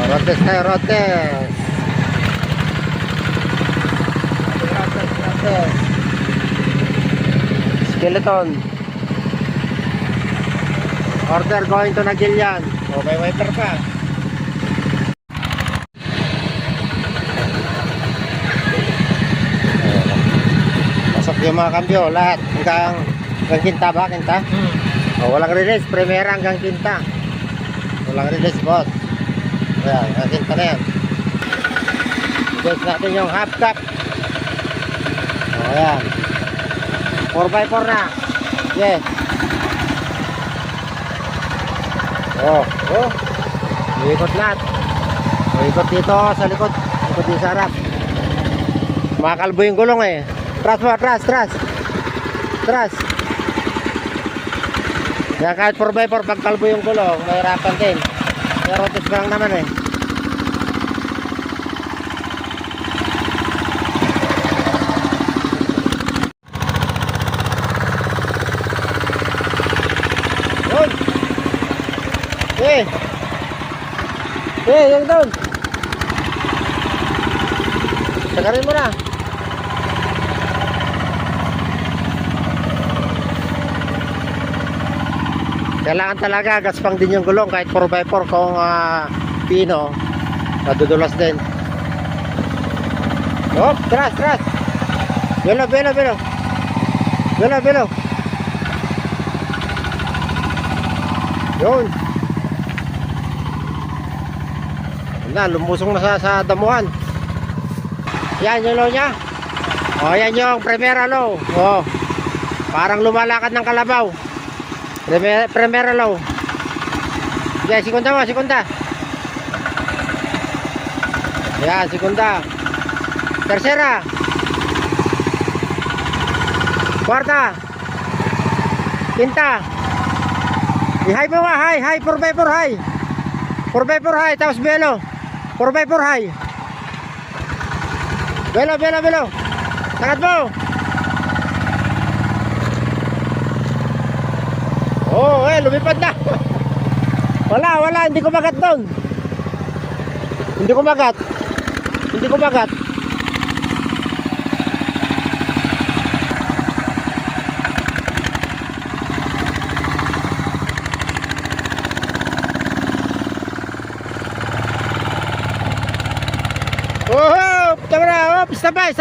Road test tayo, road test. Skeleton. Order going to Nagilian. O, may wiper pa. Pasok yung mga kambyo, lahat. Hanggang kinta ba? Kinta? O, walang release. Primera hanggang kinta. Walang release, boss. Ayan, hanggang kinta na yan. Guys natin yung half cup. O, ayan. 4x4 na. Yes. Oh. Ikot lahat. Ikot dito sa likod. Ikot dito sa harap. Makakalbo yung gulong eh. Tras. Yan, kahit 4x4 pag kalbo yung gulong, mahirapan din. Pero rotes ka lang naman eh. Yung doon. Sagarin mo na. Kailangan talaga gaspang din yung gulong kahit 4x4 kung pino. Nadudulas din. Oh, tras. Belo. Yun. Lumusong na sa damuhan. Yan yung low nya. O, yan yung primera low. O, parang lumalakad ng kalabaw. Primera low. Yan, segunda. Yan, segunda. Tercera. Cuarta. Quinta. I-high mo ba? High, 4x4 high. 4x4 high, tapos belo. 4x4 high. Belo. Sangat mo. Oh, lumipad na. Wala, hindi ko magat doon. Hindi ko magat. Oh, tama na, standby,